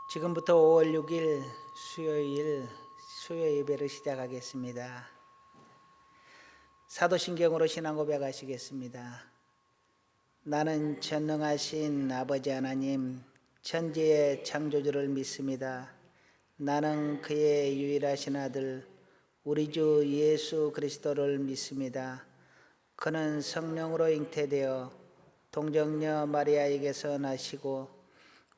지금부터 5월 6일 수요일 수요 예배를 시작하겠습니다. 사도신경으로 신앙 고백하시겠습니다. 나는 전능하신 아버지 하나님 천지의 창조주를 믿습니다. 나는 그의 유일하신 아들 우리 주 예수 그리스도를 믿습니다. 그는 성령으로 잉태되어 동정녀 마리아에게서 나시고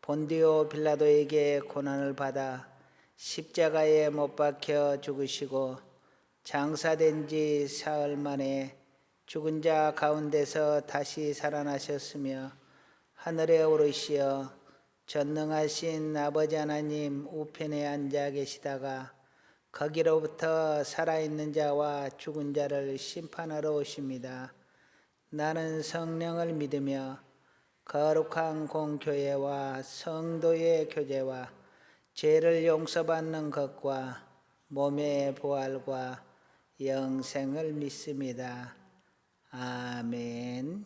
본디오 빌라도에게 고난을 받아 십자가에 못 박혀 죽으시고 장사된 지 사흘 만에 죽은 자 가운데서 다시 살아나셨으며 하늘에 오르시어 전능하신 아버지 하나님 우편에 앉아 계시다가 거기로부터 살아있는 자와 죽은 자를 심판하러 오십니다. 나는 성령을 믿으며 거룩한 공교회와 성도의 교제와 죄를 용서받는 것과 몸의 부활과 영생을 믿습니다. 아멘.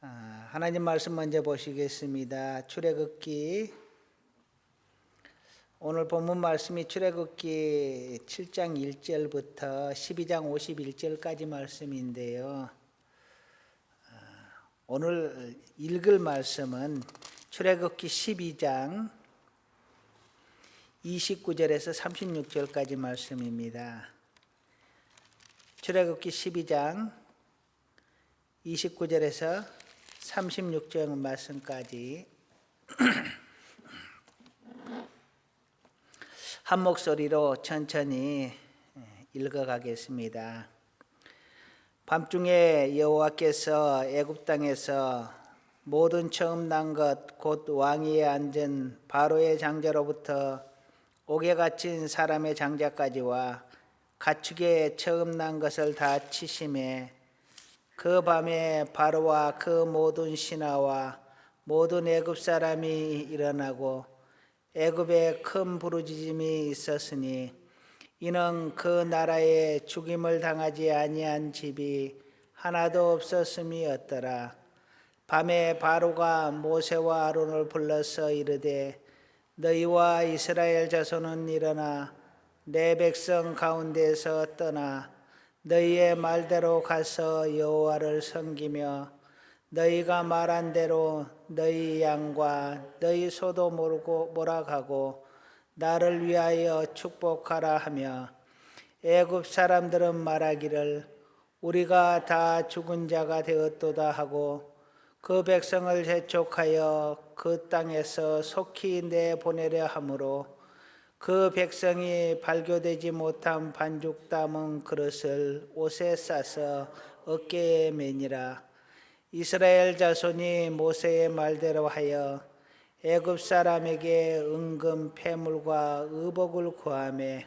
하나님 말씀 먼저 보시겠습니다. 출애굽기 오늘 본문 말씀이 출애굽기 7장 1절부터 12장 51절까지 말씀인데요. 오늘 읽을 말씀은 출애굽기 12장 29절에서 36절까지 말씀입니다. 출애굽기 12장 29절에서 36절 말씀까지 한 목소리로 천천히 읽어가겠습니다. 밤중에 여호와께서 애굽 땅에서 모든 처음 난 것 곧 왕위에 앉은 바로의 장자로부터 옥에 갇힌 사람의 장자까지와 가축의 처음 난 것을 다 치심에 그 밤에 바로와 그 모든 신하와 모든 애굽 사람이 일어나고 애굽에 큰 부르짖음이 있었으니 이는 그 나라에 죽임을 당하지 아니한 집이 하나도 없었음이었더라. 밤에 바로가 모세와 아론을 불러서 이르되 너희와 이스라엘 자손은 일어나 내 백성 가운데서 떠나 너희의 말대로 가서 여호와를 섬기며 너희가 말한 대로 너희 양과 너희 소도 몰아가고 나를 위하여 축복하라 하며 애굽 사람들은 말하기를 우리가 다 죽은 자가 되었도다 하고 그 백성을 재촉하여 그 땅에서 속히 내보내려 하므로 그 백성이 발교되지 못한 반죽 담은 그릇을 옷에 싸서 어깨에 매니라. 이스라엘 자손이 모세의 말대로 하여 애굽 사람에게 은금 패물과 의복을 구하매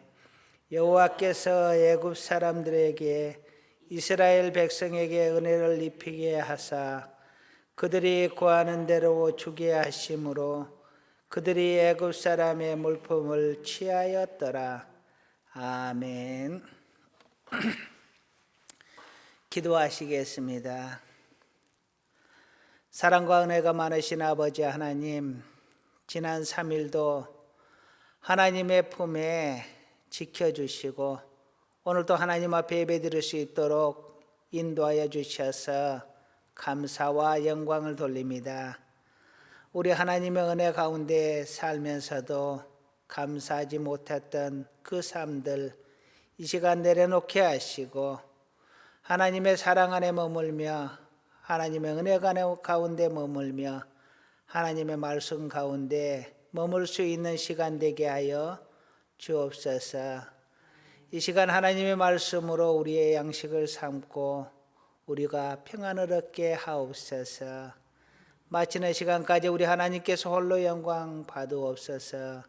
여호와께서 애굽 사람들에게 이스라엘 백성에게 은혜를 입히게 하사 그들이 구하는 대로 주게 하심으로 그들이 애굽 사람의 물품을 취하였더라. 아멘. 기도하시겠습니다. 사랑과 은혜가 많으신 아버지 하나님, 지난 3일도 하나님의 품에 지켜주시고 오늘도 하나님 앞에 예배드릴 수 있도록 인도하여 주셔서 감사와 영광을 돌립니다. 우리 하나님의 은혜 가운데 살면서도 감사하지 못했던 그 삶들 이 시간 내려놓게 하시고 하나님의 사랑 안에 머물며 하나님의 은혜 가운데 머물며 하나님의 말씀 가운데 머물 수 있는 시간 되게 하여 주옵소서. 이 시간 하나님의 말씀으로 우리의 양식을 삼고 우리가 평안을 얻게 하옵소서. 마치는 시간까지 우리 하나님께서 홀로 영광 받으옵소서.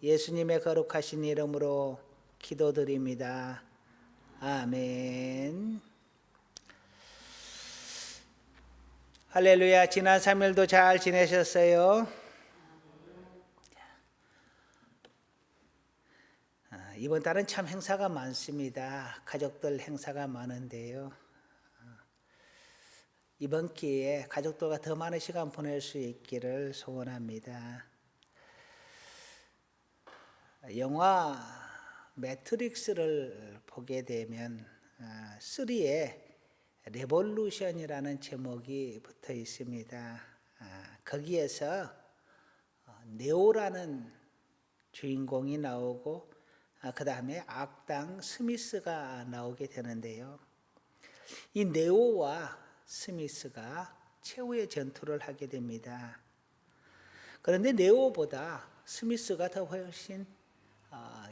예수님의 거룩하신 이름으로 기도드립니다. 아멘. 할렐루야. 지난 3일도 잘 지내셨어요? 이번 달은 참 행사가 많습니다. 가족들 행사가 많은데요. 이번 기회에 가족들과 더 많은 시간 보낼 수 있기를 소원합니다. 영화 매트릭스를 보게 되면 3에 레볼루션이라는 제목이 붙어 있습니다. 거기에서 네오라는 주인공이 나오고 그 다음에 악당 스미스가 나오게 되는데요. 이 네오와 스미스가 최후의 전투를 하게 됩니다. 그런데 네오보다 스미스가 더 훨씬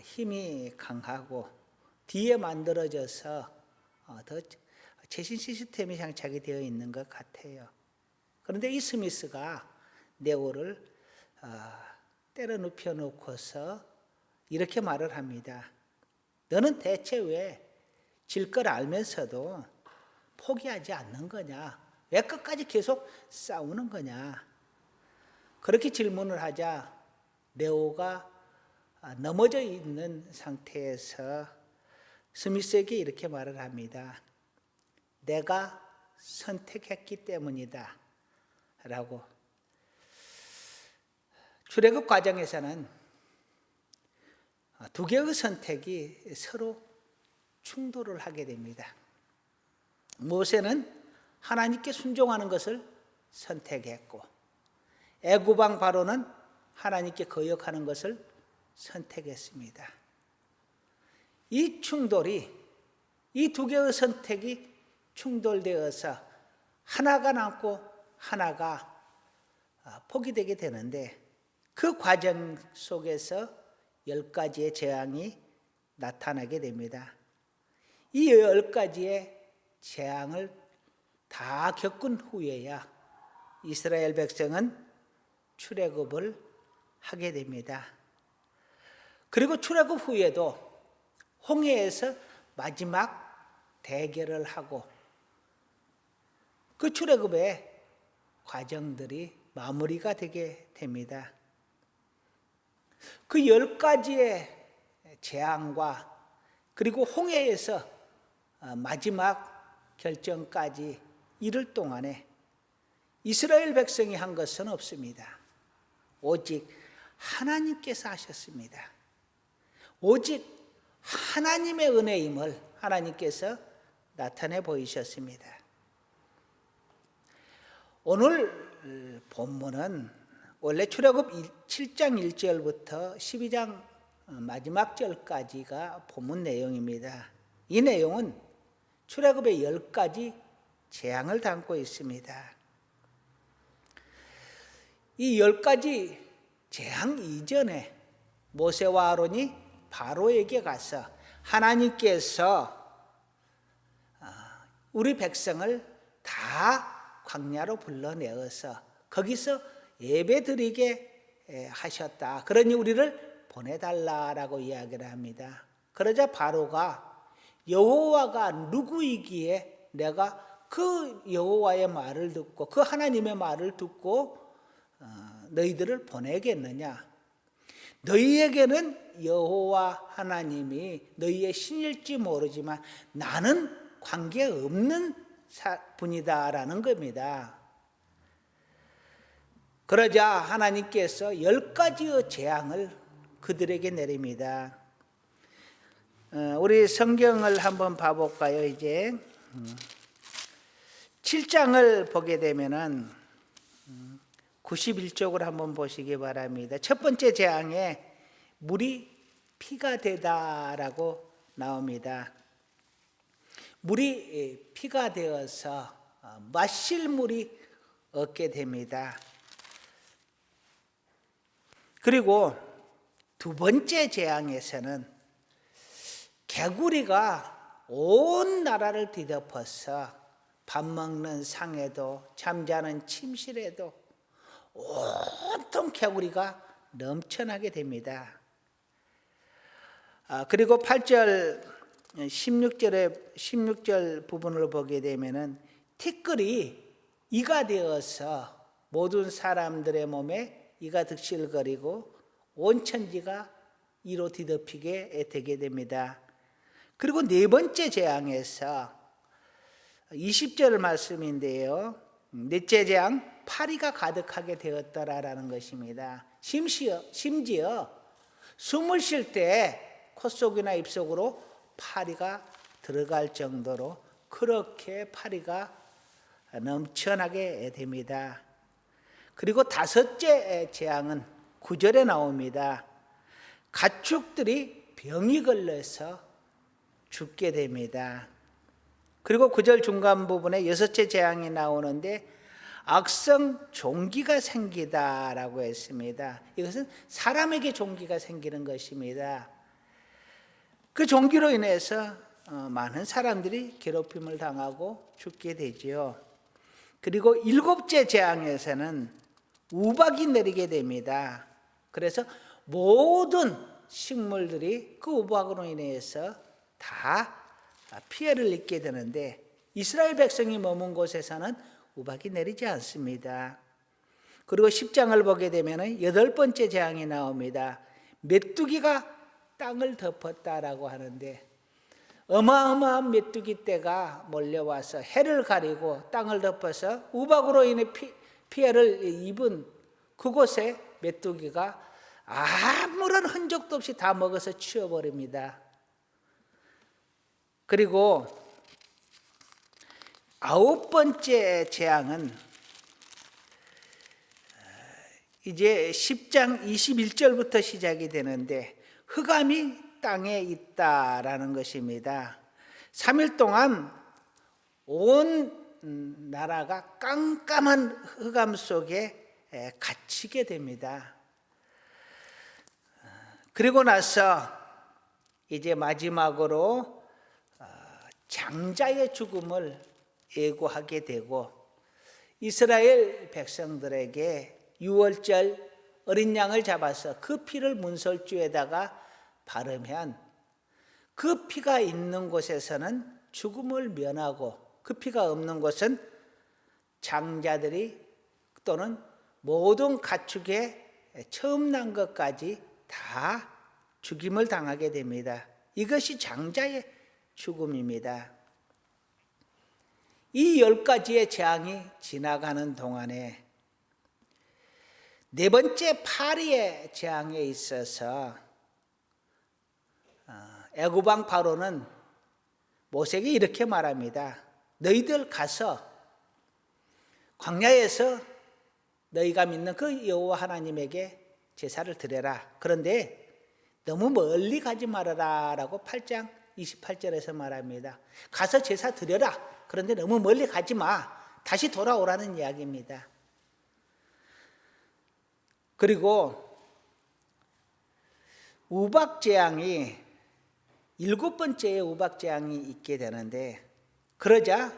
힘이 강하고 뒤에 만들어져서 더 최신 시스템이 장착이 되어 있는 것 같아요. 그런데 이 스미스가 네오를 때려 눕혀 놓고서 이렇게 말을 합니다. 너는 대체 왜 질 걸 알면서도 포기하지 않는 거냐? 왜 끝까지 계속 싸우는 거냐? 그렇게 질문을 하자 네오가 넘어져 있는 상태에서 스미스에게 이렇게 말을 합니다. 내가 선택했기 때문이다 라고. 출애굽 과정에서는 두 개의 선택이 서로 충돌을 하게 됩니다. 모세는 하나님께 순종하는 것을 선택했고 애굽 왕 바로는 하나님께 거역하는 것을 선택했습니다. 이 충돌이, 이 두 개의 선택이 충돌되어서 하나가 남고 하나가 포기되게 되는데 그 과정 속에서 10가지의 재앙이 나타나게 됩니다. 이 10가지의 재앙을 다 겪은 후에야 이스라엘 백성은 출애굽을 하게 됩니다. 그리고 출애굽 후에도 홍해에서 마지막 대결을 하고 그 출애굽의 과정들이 마무리가 되게 됩니다. 그 10가지의 재앙과 그리고 홍해에서 마지막 결정까지 이를 동안에 이스라엘 백성이 한 것은 없습니다. 오직 하나님께서 하셨습니다. 오직 하나님의 은혜임을 하나님께서 나타내 보이셨습니다. 오늘 본문은 원래 출애굽 7장 1절부터 12장 마지막 절까지가 본문 내용입니다. 이 내용은 출애굽의 10가지 재앙을 담고 있습니다. 이 10가지 재앙 이전에 모세와 아론이 바로에게 가서 하나님께서 우리 백성을 다 광야로 불러내어서 거기서 예배드리게 하셨다. 그러니 우리를 보내달라라고 이야기를 합니다. 그러자 바로가 여호와가 누구이기에 내가 그 여호와의 말을 듣고 그 하나님의 말을 듣고 너희들을 보내겠느냐? 너희에게는 여호와 하나님이 너희의 신일지 모르지만 나는 관계없는 분이다라는 겁니다. 그러자 하나님께서 10가지의 재앙을 그들에게 내립니다. 우리 성경을 한번 봐볼까요? 이제 7장을 보게 되면은 91쪽을 한번 보시기 바랍니다. 첫 번째 재앙에 물이 피가 되다라고 나옵니다. 물이 피가 되어서 마실 물이 없게 됩니다. 그리고 두 번째 재앙에서는 개구리가 온 나라를 뒤덮어서 밥 먹는 상에도 잠자는 침실에도 온통 개구리가 넘쳐나게 됩니다. 그리고 8절 16절 부분을 보게 되면은 티끌이 이가 되어서 모든 사람들의 몸에 이가 득실거리고 온 천지가 이로 뒤덮이게 되게 됩니다. 그리고 네 번째 재앙에서 20절 말씀인데요. 넷째 재앙 파리가 가득하게 되었더라라는 것입니다. 심지어 숨을 쉴 때 콧속이나 입속으로 파리가 들어갈 정도로 그렇게 파리가 넘쳐나게 됩니다. 그리고 다섯째 재앙은 9절에 나옵니다. 가축들이 병이 걸려서 죽게 됩니다. 그리고 9절 중간 부분에 여섯째 재앙이 나오는데 악성 종기가 생기다라고 했습니다. 이것은 사람에게 종기가 생기는 것입니다. 그 종기로 인해서 많은 사람들이 괴롭힘을 당하고 죽게 되지요. 그리고 일곱째 재앙에서는 우박이 내리게 됩니다. 그래서 모든 식물들이 그 우박으로 인해서 다 피해를 입게 되는데 이스라엘 백성이 머문 곳에서는 우박이 내리지 않습니다. 그리고 10장을 보게 되면 여덟 번째 재앙이 나옵니다. 메뚜기가 땅을 덮었다라고 하는데 어마어마한 메뚜기 떼가 몰려와서 해를 가리고 땅을 덮어서 우박으로 인해 피해를 입은 그곳에 메뚜기가 아무런 흔적도 없이 다 먹어서 치워버립니다. 그리고 아홉 번째 재앙은 이제 10장 21절부터 시작이 되는데 흑암이 땅에 있다라는 것입니다. 3일 동안 온 나라가 깜깜한 흑암 속에 갇히게 됩니다. 그리고 나서 이제 마지막으로 장자의 죽음을 예고하게 되고 이스라엘 백성들에게 유월절 어린 양을 잡아서 그 피를 문설주에다가 바르면 그 피가 있는 곳에서는 죽음을 면하고 그 피가 없는 곳은 장자들이 또는 모든 가축에 처음 난 것까지 다 죽임을 당하게 됩니다. 이것이 장자의 죽음입니다. 이 10가지의 재앙이 지나가는 동안에 네 번째 파리의 재앙에 있어서 애굽 왕 바로는 모세에게 이렇게 말합니다. 너희들 가서 광야에서 너희가 믿는 그 여호와 하나님에게 제사를 드려라. 그런데 너무 멀리 가지 말아라 라고 8장 28절에서 말합니다. 가서 제사 드려라. 그런데 너무 멀리 가지 마. 다시 돌아오라는 이야기입니다. 그리고 우박재앙이 7번째의 우박재앙이 있게 되는데 그러자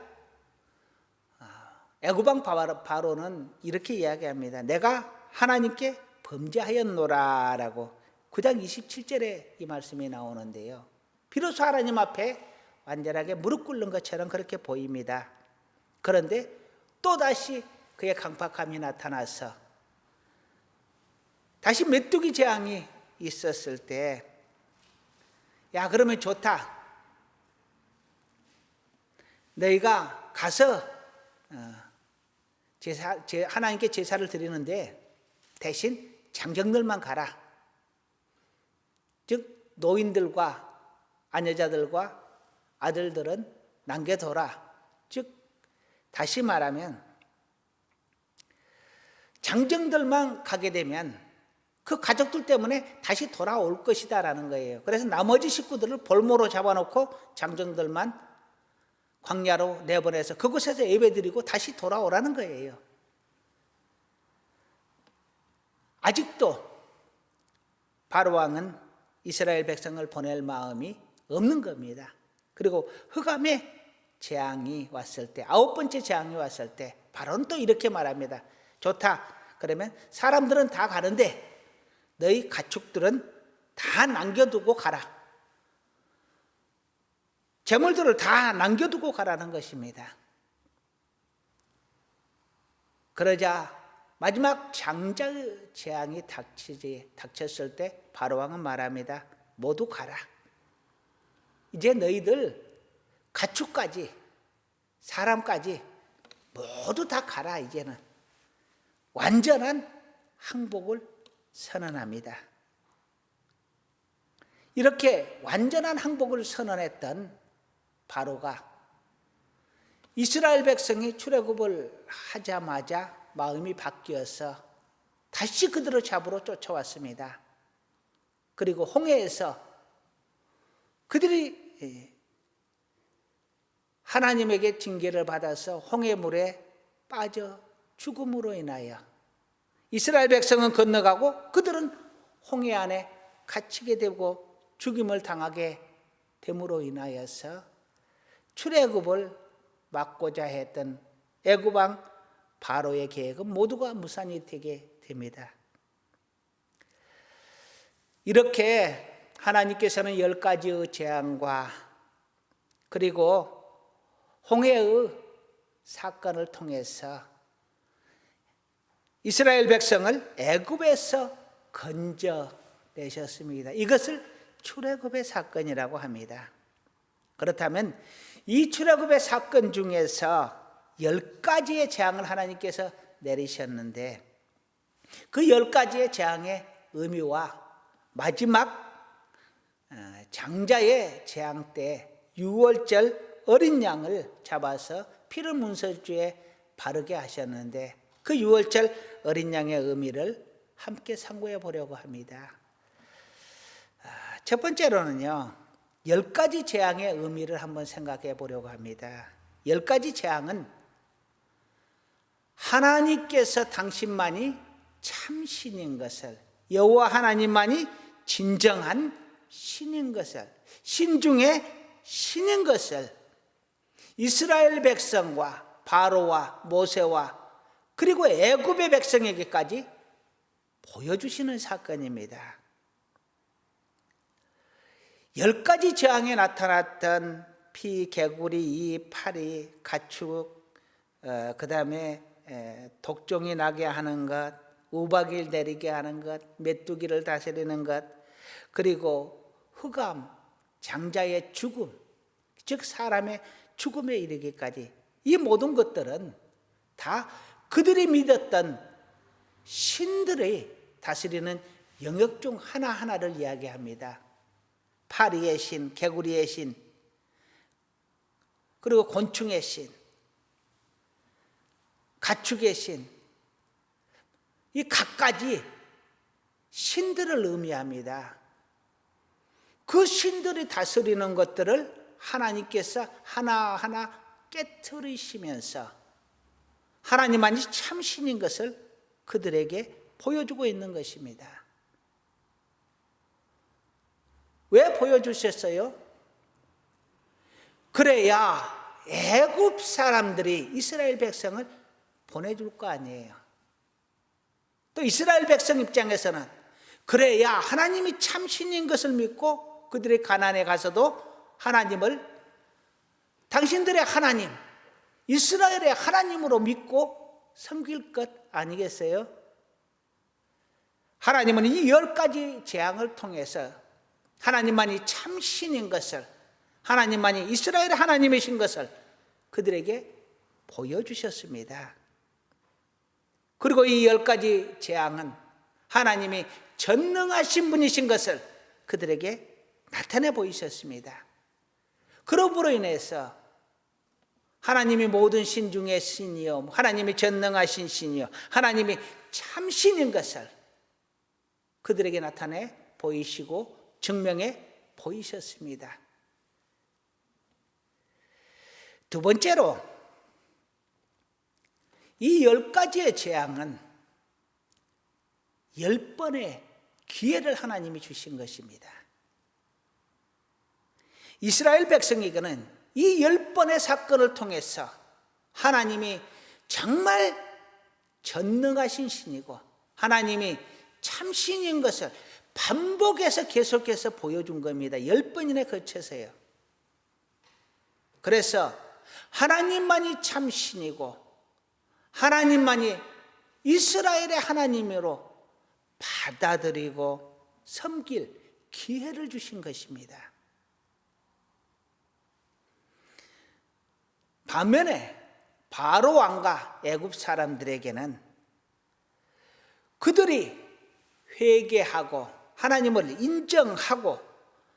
애굽 왕 바로는 이렇게 이야기합니다. 내가 하나님께 범죄하였노라 라고 9장 27절에 이 말씀이 나오는데요. 비로소 하나님 앞에 완전하게 무릎 꿇는 것처럼 그렇게 보입니다. 그런데 또다시 그의 강팍함이 나타나서 다시 메뚜기 재앙이 있었을 때 야 그러면 좋다. 너희가 가서 하나님께 제사를 드리는데 대신 장정들만 가라. 즉 노인들과 아녀자들과 아들들은 남겨둬라. 즉 다시 말하면 장정들만 가게 되면 그 가족들 때문에 다시 돌아올 것이다 라는 거예요. 그래서 나머지 식구들을 볼모로 잡아놓고 장정들만 광야로 내보내서 그곳에서 예배드리고 다시 돌아오라는 거예요. 아직도 바로왕은 이스라엘 백성을 보낼 마음이 없는 겁니다. 그리고 흑암의 재앙이 왔을 때 9번째 재앙이 왔을 때 바로는 또 이렇게 말합니다. 좋다. 그러면 사람들은 다 가는데 너희 가축들은 다 남겨두고 가라. 재물들을 다 남겨두고 가라는 것입니다. 그러자 마지막 장자의 재앙이 닥쳤을 때 바로왕은 말합니다. 모두 가라. 이제 너희들 가축까지 사람까지 모두 다 가라. 이제는 완전한 항복을 선언합니다. 이렇게 완전한 항복을 선언했던 바로가 이스라엘 백성이 출애굽을 하자마자 마음이 바뀌어서 다시 그들을 잡으러 쫓아왔습니다. 그리고 홍해에서 그들이 하나님에게 징계를 받아서 홍해물에 빠져 죽음으로 인하여 이스라엘 백성은 건너가고 그들은 홍해 안에 갇히게 되고 죽임을 당하게 됨으로 인하여서 출애굽을 막고자 했던 애굽 왕 바로의 계획은 모두가 무산이 되게 됩니다. 이렇게 하나님께서는 10가지의 재앙과 그리고 홍해의 사건을 통해서 이스라엘 백성을 애굽에서 건져내셨습니다. 이것을 출애굽의 사건이라고 합니다. 그렇다면 이 출애굽의 사건 중에서 10가지의 재앙을 하나님께서 내리셨는데 그 10가지의 재앙의 의미와 마지막 장자의 재앙 때 유월절 어린 양을 잡아서 피를 문설주에 바르게 하셨는데 그 유월절 어린 양의 의미를 함께 상고해 보려고 합니다. 첫 번째로는요, 10가지 재앙의 의미를 한번 생각해 보려고 합니다. 10가지 재앙은 하나님께서 당신만이 참신인 것을, 여호와 하나님만이 진정한 신인 것을, 신 중에 신인 것을 이스라엘 백성과 바로와 모세와 그리고 애굽의 백성에게까지 보여주시는 사건입니다. 10가지 재앙에 나타났던 피, 개구리, 이, 파리, 가축, 그 다음에 독종이 나게 하는 것, 우박을 내리게 하는 것, 메뚜기를 다스리는 것, 그리고 흑암, 장자의 죽음, 즉 사람의 죽음에 이르기까지 이 모든 것들은 다 그들이 믿었던 신들의 다스리는 영역 중 하나하나를 이야기합니다. 파리의 신, 개구리의 신, 그리고 곤충의 신, 가축의 신, 이 각가지 신들을 의미합니다. 그 신들이 다스리는 것들을 하나님께서 하나하나 깨트리시면서 하나님만이 참신인 것을 그들에게 보여주고 있는 것입니다. 왜 보여주셨어요? 그래야 애굽 사람들이 이스라엘 백성을 보내줄 거 아니에요. 또 이스라엘 백성 입장에서는 그래야 하나님이 참신인 것을 믿고 그들이 가나안에 가서도 하나님을 당신들의 하나님, 이스라엘의 하나님으로 믿고 섬길 것 아니겠어요? 하나님은 이 10가지 재앙을 통해서 하나님만이 참신인 것을, 하나님만이 이스라엘의 하나님이신 것을 그들에게 보여주셨습니다. 그리고 이 10가지 재앙은 하나님이 전능하신 분이신 것을 그들에게 나타내 보이셨습니다. 그러므로 인해서 하나님이 모든 신 중에 신이요, 하나님이 전능하신 신이요, 하나님이 참신인 것을 그들에게 나타내 보이시고 증명해 보이셨습니다. 두 번째로 이 10가지의 재앙은 10번의 기회를 하나님이 주신 것입니다. 이스라엘 백성에게는 이 10번의 사건을 통해서 하나님이 정말 전능하신 신이고 하나님이 참신인 것을 반복해서 계속해서 보여준 겁니다. 10번이나 거쳐서요. 그래서 하나님만이 참신이고 하나님만이 이스라엘의 하나님으로 받아들이고 섬길 기회를 주신 것입니다. 반면에 바로 왕과 애굽 사람들에게는 그들이 회개하고 하나님을 인정하고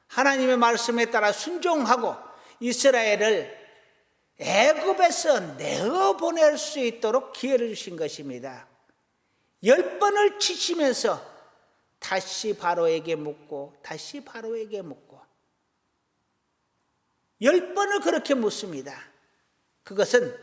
하나님의 말씀에 따라 순종하고 이스라엘을 애굽에서 내어보낼 수 있도록 기회를 주신 것입니다. 10번을 치시면서 다시 바로에게 묻고 다시 바로에게 묻고 10번을 그렇게 묻습니다. 그것은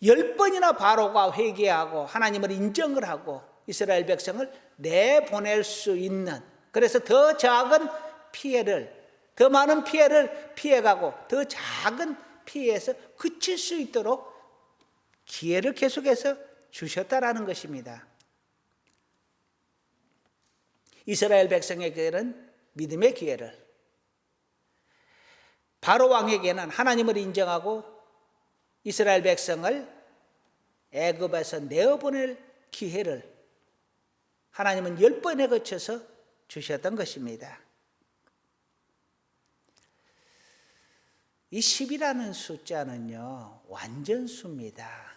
10번이나 바로가 회개하고 하나님을 인정을 하고 이스라엘 백성을 내보낼 수 있는, 그래서 더 작은 피해를, 더 많은 피해를 피해가고 더 작은 피해에서 그칠 수 있도록 기회를 계속해서 주셨다라는 것입니다. 이스라엘 백성에게는 믿음의 기회를, 바로 왕에게는 하나님을 인정하고 이스라엘 백성을 애굽에서 내어보낼 기회를 하나님은 10번에 거쳐서 주셨던 것입니다. 이 10이라는 숫자는요, 완전수입니다.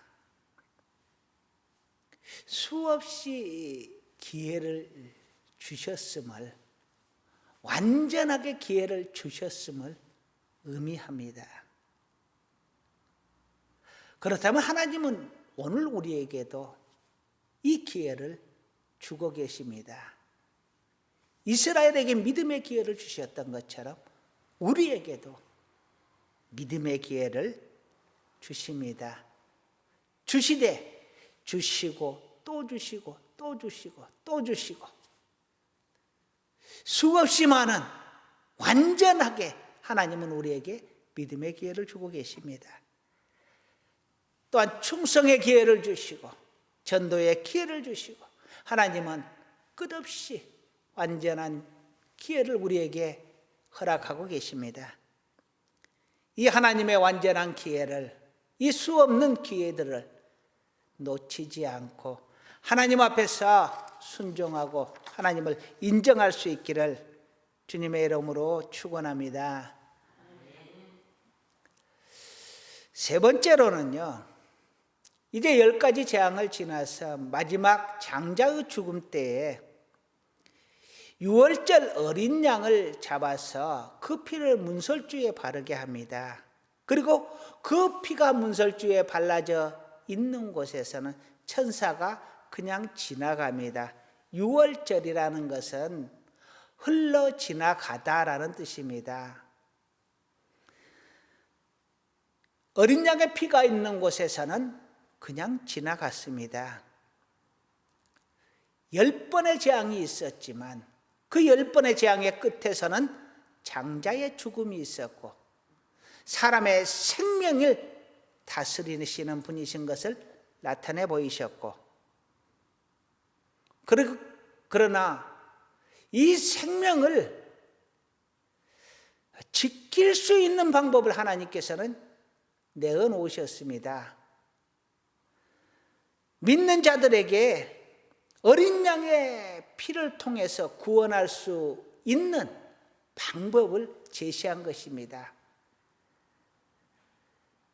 수없이 기회를 주셨음을, 완전하게 기회를 주셨음을 의미합니다. 그렇다면 하나님은 오늘 우리에게도 이 기회를 주고 계십니다. 이스라엘에게 믿음의 기회를 주셨던 것처럼 우리에게도 믿음의 기회를 주십니다. 주시되 주시고 또 주시고 또 주시고 또 주시고 수없이 많은, 완전하게 하나님은 우리에게 믿음의 기회를 주고 계십니다. 또한 충성의 기회를 주시고 전도의 기회를 주시고 하나님은 끝없이 완전한 기회를 우리에게 허락하고 계십니다. 이 하나님의 완전한 기회를, 이 수없는 기회들을 놓치지 않고 하나님 앞에서 순종하고 하나님을 인정할 수 있기를 주님의 이름으로 축원합니다. 세 번째로는요, 이제 10가지 재앙을 지나서 마지막 장자의 죽음 때에 유월절 어린 양을 잡아서 그 피를 문설주에 바르게 합니다. 그리고 그 피가 문설주에 발라져 있는 곳에서는 천사가 그냥 지나갑니다. 유월절이라는 것은 흘러 지나가다라는 뜻입니다. 어린 양의 피가 있는 곳에서는 그냥 지나갔습니다. 10번의 재앙이 있었지만 그 10번의 재앙의 끝에서는 장자의 죽음이 있었고 사람의 생명을 다스리시는 분이신 것을 나타내 보이셨고, 그러나 이 생명을 지킬 수 있는 방법을 하나님께서는 내어 놓으셨습니다. 믿는 자들에게 어린 양의 피를 통해서 구원할 수 있는 방법을 제시한 것입니다.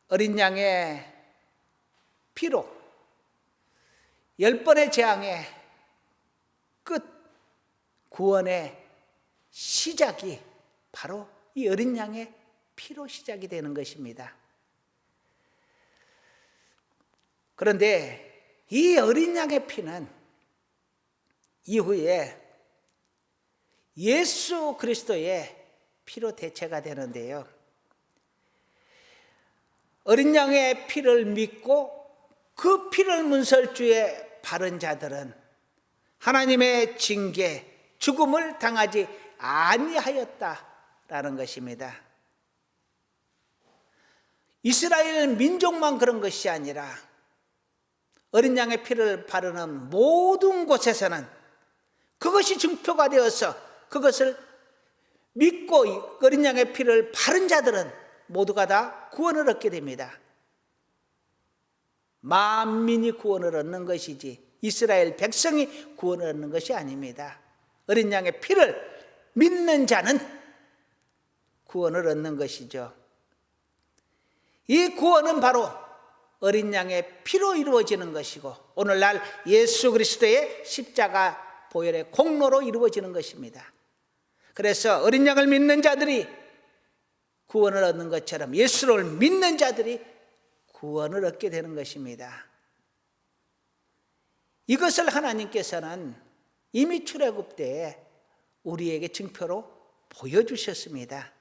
어린 양의 피로 10번의 재앙의 끝, 구원의 시작이 바로 이 어린 양의 피로 시작이 되는 것입니다. 그런데 이 어린 양의 피는 이후에 예수 그리스도의 피로 대체가 되는데요, 어린 양의 피를 믿고 그 피를 문설주에 바른 자들은 하나님의 징계, 죽음을 당하지 아니하였다라는 것입니다. 이스라엘 민족만 그런 것이 아니라 어린 양의 피를 바르는 모든 곳에서는 그것이 증표가 되어서 그것을 믿고 어린 양의 피를 바른 자들은 모두가 다 구원을 얻게 됩니다. 만민이 구원을 얻는 것이지 이스라엘 백성이 구원을 얻는 것이 아닙니다. 어린 양의 피를 믿는 자는 구원을 얻는 것이죠. 이 구원은 바로 어린 양의 피로 이루어지는 것이고 오늘날 예수 그리스도의 십자가 보혈의 공로로 이루어지는 것입니다. 그래서 어린 양을 믿는 자들이 구원을 얻는 것처럼 예수를 믿는 자들이 구원을 얻게 되는 것입니다. 이것을 하나님께서는 이미 출애굽 때에 우리에게 증표로 보여주셨습니다.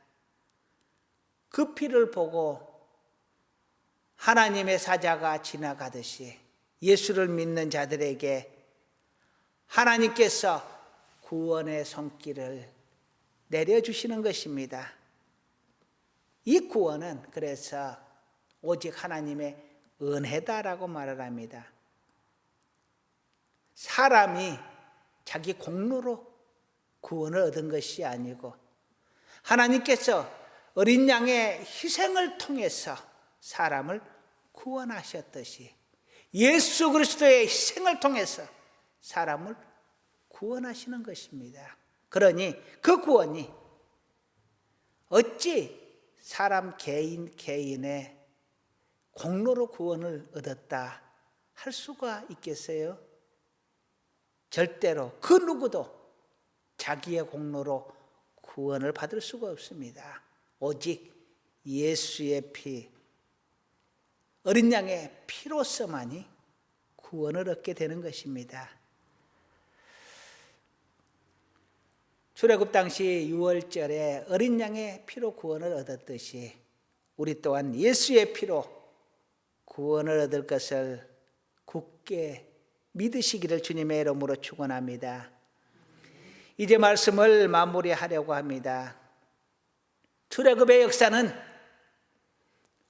그 피를 보고 하나님의 사자가 지나가듯이 예수를 믿는 자들에게 하나님께서 구원의 손길을 내려주시는 것입니다. 이 구원은 그래서 오직 하나님의 은혜다라고 말을 합니다. 사람이 자기 공로로 구원을 얻은 것이 아니고 하나님께서 어린 양의 희생을 통해서 사람을 구원하셨듯이 예수 그리스도의 희생을 통해서 사람을 구원하시는 것입니다. 그러니 그 구원이 어찌 사람 개인의 공로로 구원을 얻었다 할 수가 있겠어요? 절대로 그 누구도 자기의 공로로 구원을 받을 수가 없습니다. 오직 예수의 피, 어린 양의 피로서만이 구원을 얻게 되는 것입니다. 출애굽 당시 6월절에 어린 양의 피로 구원을 얻었듯이 우리 또한 예수의 피로 구원을 얻을 것을 굳게 믿으시기를 주님의 이름으로 축원합니다. 이제 말씀을 마무리하려고 합니다. 출애굽의 역사는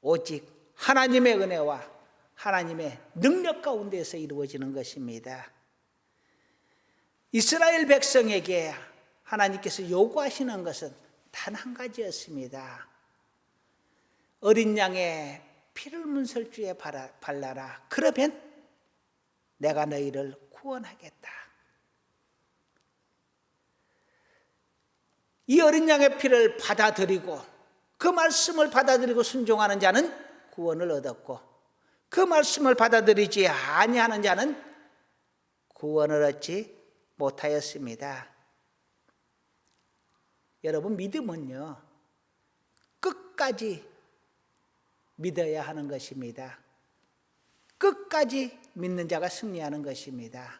오직 하나님의 은혜와 하나님의 능력 가운데서 이루어지는 것입니다. 이스라엘 백성에게 하나님께서 요구하시는 것은 단 한 가지였습니다. 어린 양의 피를 문설주에 발라라. 그러면 내가 너희를 구원하겠다. 이 어린 양의 피를 받아들이고 그 말씀을 받아들이고 순종하는 자는 구원을 얻었고 그 말씀을 받아들이지 아니하는 자는 구원을 얻지 못하였습니다. 여러분, 믿음은요 끝까지 믿어야 하는 것입니다. 끝까지 믿는 자가 승리하는 것입니다.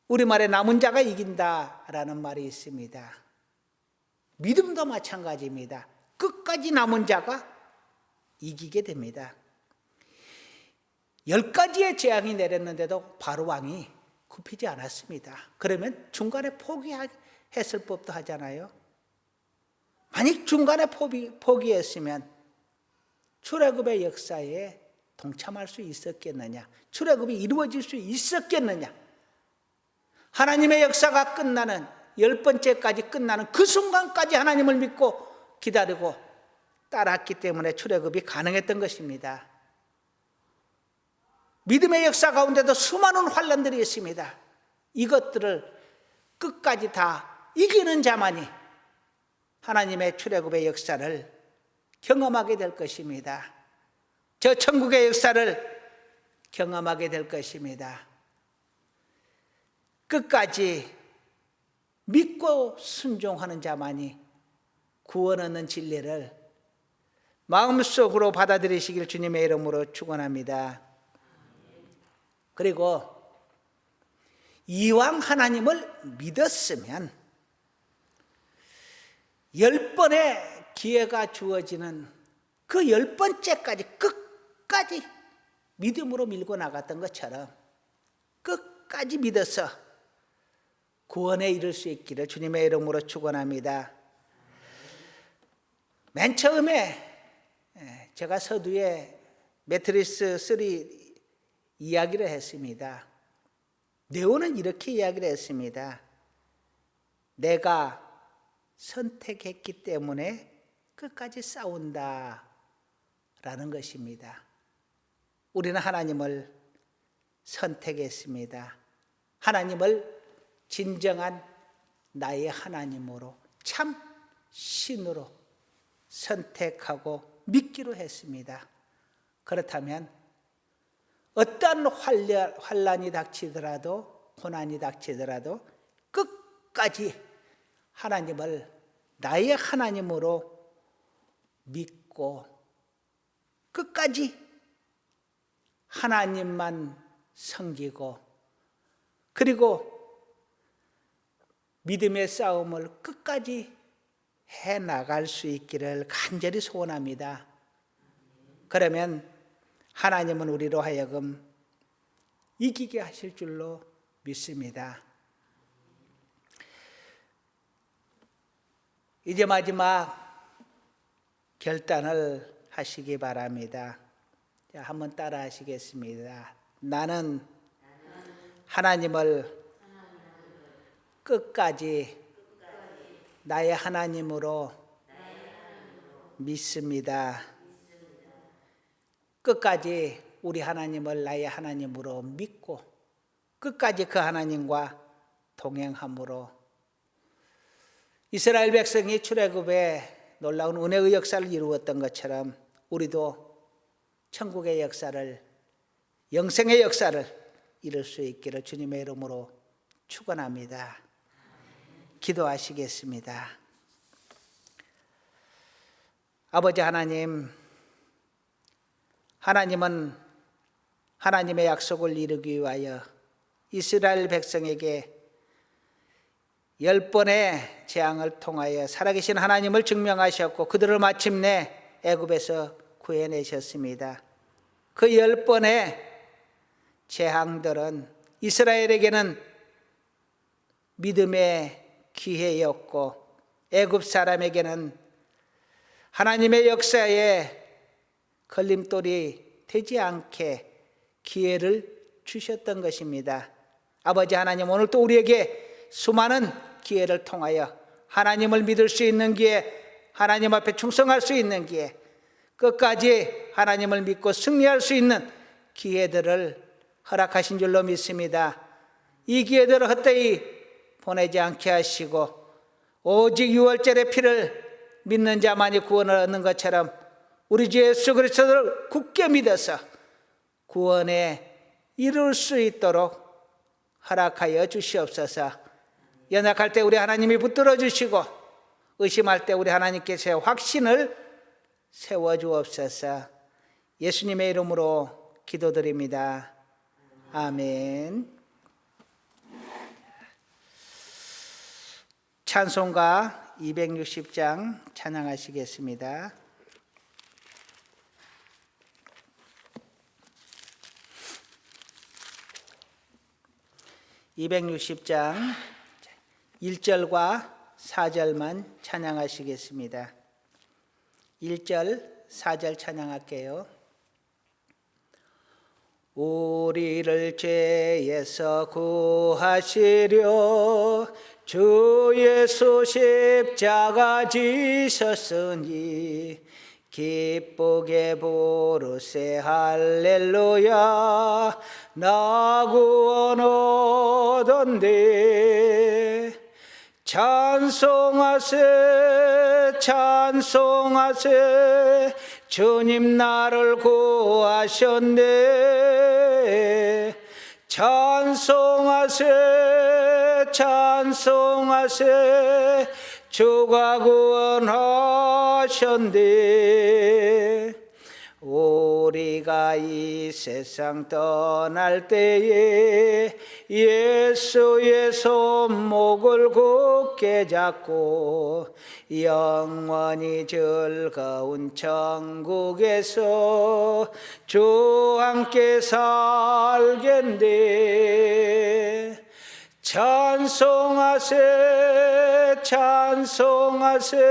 우리말에 남은 자가 이긴다라는 말이 있습니다. 믿음도 마찬가지입니다. 끝까지 남은 자가 이기게 됩니다. 10가지의 재앙이 내렸는데도 바로 왕이 굽히지 않았습니다. 그러면 중간에 포기했을 법도 하잖아요. 만약 중간에 포기했으면 출애굽의 역사에 동참할 수 있었겠느냐? 출애굽이 이루어질 수 있었겠느냐? 하나님의 역사가 끝나는 10번째까지 끝나는 그 순간까지 하나님을 믿고 기다리고 따랐기 때문에 출애굽이 가능했던 것입니다. 믿음의 역사 가운데도 수많은 환난들이 있습니다. 이것들을 끝까지 다 이기는 자만이 하나님의 출애굽의 역사를 경험하게 될 것입니다. 저 천국의 역사를 경험하게 될 것입니다. 끝까지 믿고 순종하는 자만이 구원 얻는 진리를 마음속으로 받아들이시길 주님의 이름으로 축원합니다. 그리고 이왕 하나님을 믿었으면 10번의 기회가 주어지는 그 10번째까지 끝까지 믿음으로 밀고 나갔던 것처럼 끝까지 믿어서 구원에 이를 수 있기를 주님의 이름으로 축원합니다. 맨 처음에 제가 서두에 매트리스 3 이야기를 했습니다. 네오는 이렇게 이야기를 했습니다. 내가 선택했기 때문에 끝까지 싸운다 라는 것입니다. 우리는 하나님을 선택했습니다. 하나님을 진정한 나의 하나님으로 참 신으로 선택하고 믿기로 했습니다. 그렇다면 어떤 환난이 닥치더라도, 고난이 닥치더라도 끝까지 하나님을 나의 하나님으로 믿고 끝까지 하나님만 섬기고, 그리고 믿음의 싸움을 끝까지 해나갈 수 있기를 간절히 소원합니다. 그러면 하나님은 우리로 하여금 이기게 하실 줄로 믿습니다. 이제 마지막 결단을 하시기 바랍니다. 자, 한번 따라 하시겠습니다. 나는 하나님을 끝까지 나의 하나님으로 믿습니다. 끝까지 우리 하나님을 나의 하나님으로 믿고 끝까지 그 하나님과 동행함으로 이스라엘 백성이 출애굽에 놀라운 은혜의 역사를 이루었던 것처럼 우리도 천국의 역사를, 영생의 역사를 이룰 수 있기를 주님의 이름으로 축원합니다. 기도하시겠습니다. 아버지 하나님, 하나님은 하나님의 약속을 이루기 위하여 이스라엘 백성에게 10번의 재앙을 통하여 살아계신 하나님을 증명하셨고 그들을 마침내 애굽에서 구해내셨습니다. 그 10번의 재앙들은 이스라엘에게는 믿음의 기회였고 애굽 사람에게는 하나님의 역사에 걸림돌이 되지 않게 기회를 주셨던 것입니다. 아버지 하나님, 오늘 또 우리에게 수많은 기회를 통하여 하나님을 믿을 수 있는 기회, 하나님 앞에 충성할 수 있는 기회, 끝까지 하나님을 믿고 승리할 수 있는 기회들을 허락하신 줄로 믿습니다. 이 기회들을 헛되이 보내지 않게 하시고 오직 유월절의 피를 믿는 자만이 구원을 얻는 것처럼 우리 주 예수 그리스도를 굳게 믿어서 구원에 이룰 수 있도록 허락하여 주시옵소서. 연약할 때 우리 하나님이 붙들어 주시고 의심할 때 우리 하나님께서 확신을 세워주옵소서. 예수님의 이름으로 기도드립니다. 아멘. 찬송가 260장 찬양하시겠습니다. 260장 1절과 4절만 찬양하시겠습니다. 1절, 4절 찬양할게요. 우리를 죄에서 구하시려 주 예수 십자가 지셨으니 기쁘게 부르세 할렐루야 나 구원 얻었네. 찬송하세 찬송하세 주님 나를 구하셨네. 찬송하세 찬송하세 주가 구원하셨네. 우리가 이 세상 떠날 때에 예수의 손목을 굳게 잡고 영원히 즐거운 천국에서 주 함께 살겠네. 찬송하세 찬송하세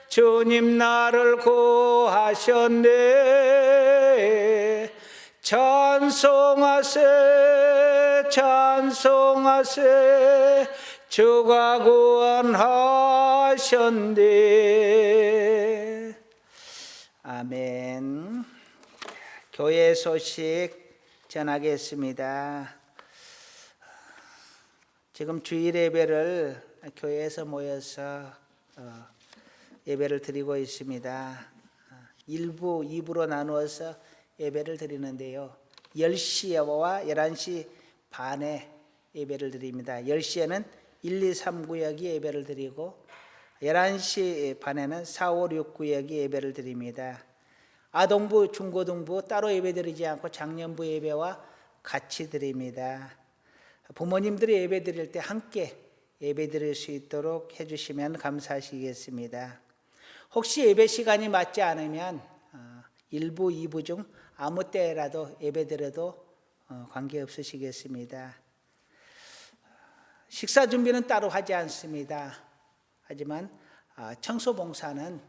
주님 나를 구하셨네. 찬송하세 찬송하세 주가 구원하셨네. 아멘. 교회 소식 전하겠습니다. 지금 주일 예배를 교회에서 모여서 예배를 드리고 있습니다. 1부, 2부로 나누어서 예배를 드리는데요. 10시와 11시 반에 예배를 드립니다. 10시에는 1, 2, 3 구역이 예배를 드리고 11시 반에는 4, 5, 6 구역이 예배를 드립니다. 아동부, 중고등부 따로 예배 드리지 않고 장년부 예배와 같이 드립니다. 부모님들이 예배 드릴 때 함께 예배 드릴 수 있도록 해주시면 감사하시겠습니다. 혹시 예배 시간이 맞지 않으면 1부, 2부 중 아무 때라도 예배 드려도 관계없으시겠습니다. 식사 준비는 따로 하지 않습니다. 하지만 청소 봉사는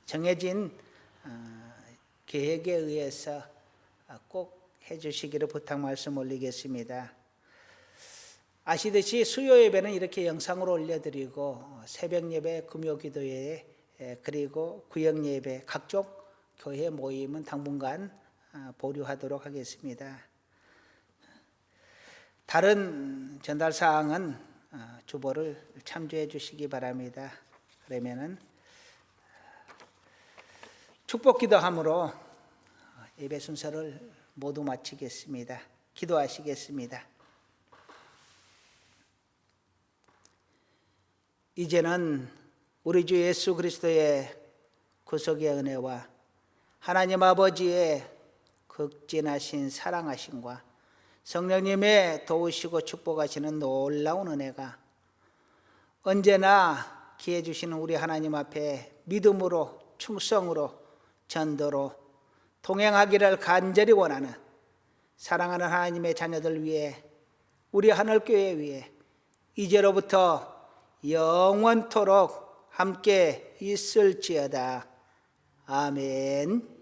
정해진 계획에 의해서 꼭 해주시기를 부탁 말씀 올리겠습니다. 아시듯이 수요 예배는 이렇게 영상으로 올려드리고 새벽 예배, 금요 기도회, 그리고 구역 예배, 각종 교회 모임은 당분간 보류하도록 하겠습니다. 다른 전달 사항은 주보를 참조해 주시기 바랍니다. 그러면은 축복 기도함으로 예배 순서를 모두 마치겠습니다. 기도하시겠습니다. 이제는 우리 주 예수 그리스도의 구속의 은혜와 하나님 아버지의 극진하신 사랑하심과 성령님의 도우시고 축복하시는 놀라운 은혜가 언제나 기회 주시는 우리 하나님 앞에 믿음으로 충성으로 전도로 동행하기를 간절히 원하는 사랑하는 하나님의 자녀들 위해 우리 하늘교회 위해 이제로부터 영원토록 함께 있을지어다. 아멘.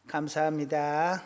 감사합니다.